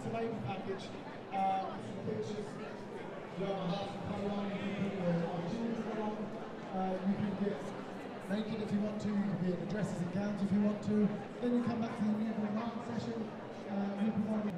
tomato package. Pictures, you have a half colour on, you can put your jeans on, you can get naked if you want to, you can be in the dresses and gowns if you want to. Then you come back to the newborn art session, newborn.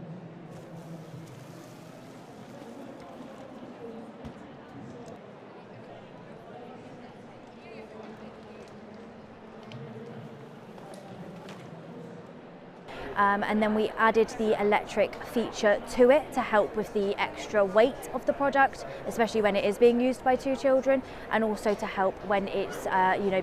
And then we added the electric feature to it to help with the extra weight of the product, especially when it is being used by 2 children, and also to help when it's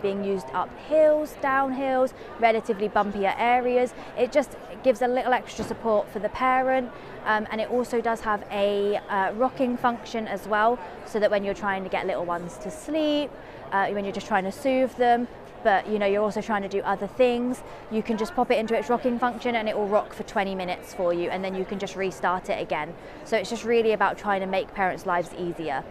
being used up hills, down hills, relatively bumpier areas. It just gives a little extra support for the parent, and it also does have a rocking function as well, so that when you're trying to get little ones to sleep, when you're just trying to soothe them, but you're also trying to do other things, you can just pop it into its rocking function and it will rock for 20 minutes for you, and then you can just restart it again. So it's just really about trying to make parents' lives easier.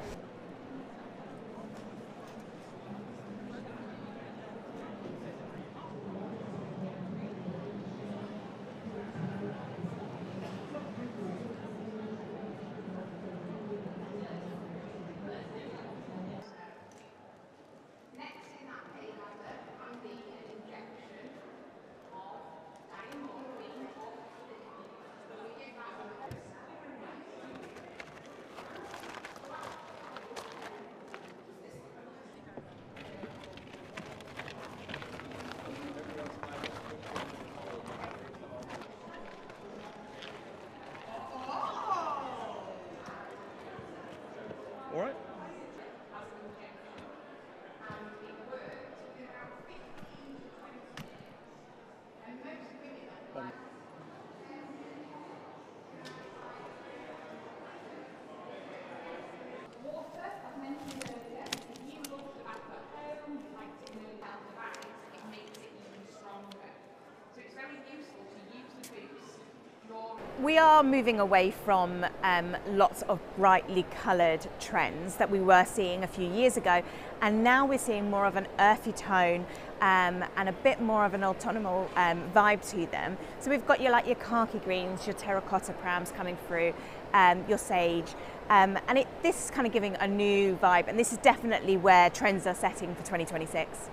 All right. We are moving away from lots of brightly coloured trends that we were seeing a few years ago, and now we're seeing more of an earthy tone and a bit more of an autumnal vibe to them. So we've got your khaki greens, your terracotta prams coming through, your sage, and this is kind of giving a new vibe, and this is definitely where trends are setting for 2026.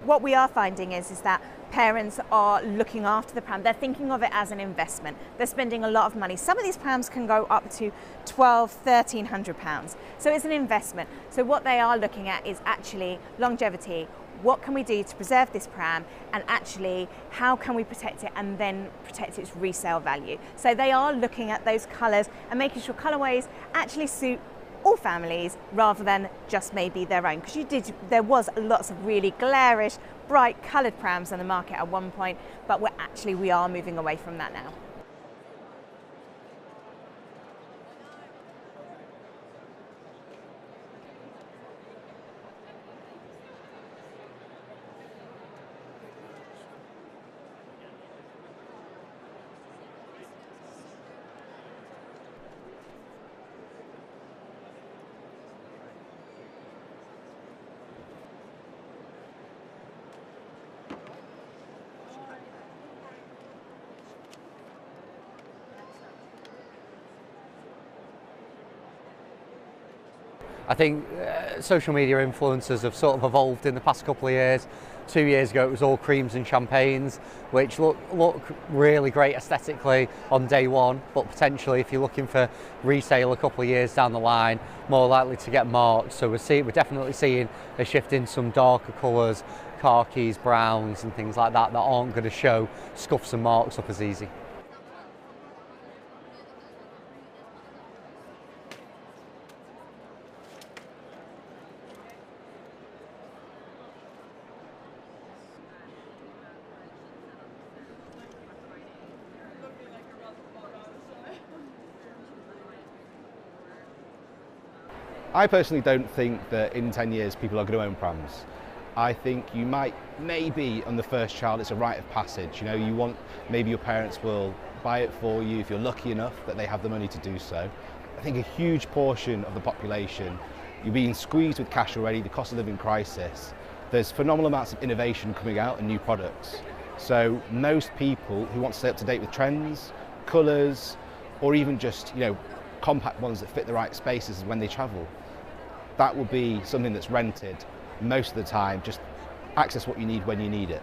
What we are finding is that parents are looking after the pram. They're thinking of it as an investment. They're spending a lot of money. Some of these prams can go up to £1,200–1,300. So it's an investment. So what they are looking at is actually longevity. What can we do to preserve this pram, and actually how can we protect it and then protect its resale value? So they are looking at those colours and making sure colourways actually suit all families rather than just maybe their own, because there was lots of really glarish, bright coloured prams on the market at one point, but we are moving away from that now. I think social media influencers have sort of evolved in the past couple of years. 2 years ago it was all creams and champagnes, which look really great aesthetically on day one, but potentially if you're looking for resale a couple of years down the line, more likely to get marked. So we're definitely seeing a shift in some darker colours, khakis, browns and things like that aren't going to show scuffs and marks up as easy. I personally don't think that in 10 years people are going to own prams. I think you might, maybe on the first child, it's a rite of passage. You know, you want, maybe your parents will buy it for you if you're lucky enough that they have the money to do so. I think a huge portion of the population, you're being squeezed with cash already, the cost of living crisis. There's phenomenal amounts of innovation coming out and new products. So most people who want to stay up to date with trends, colours, or even just, you know, compact ones that fit the right spaces when they travel, that will be something that's rented most of the time. Just access what you need when you need it.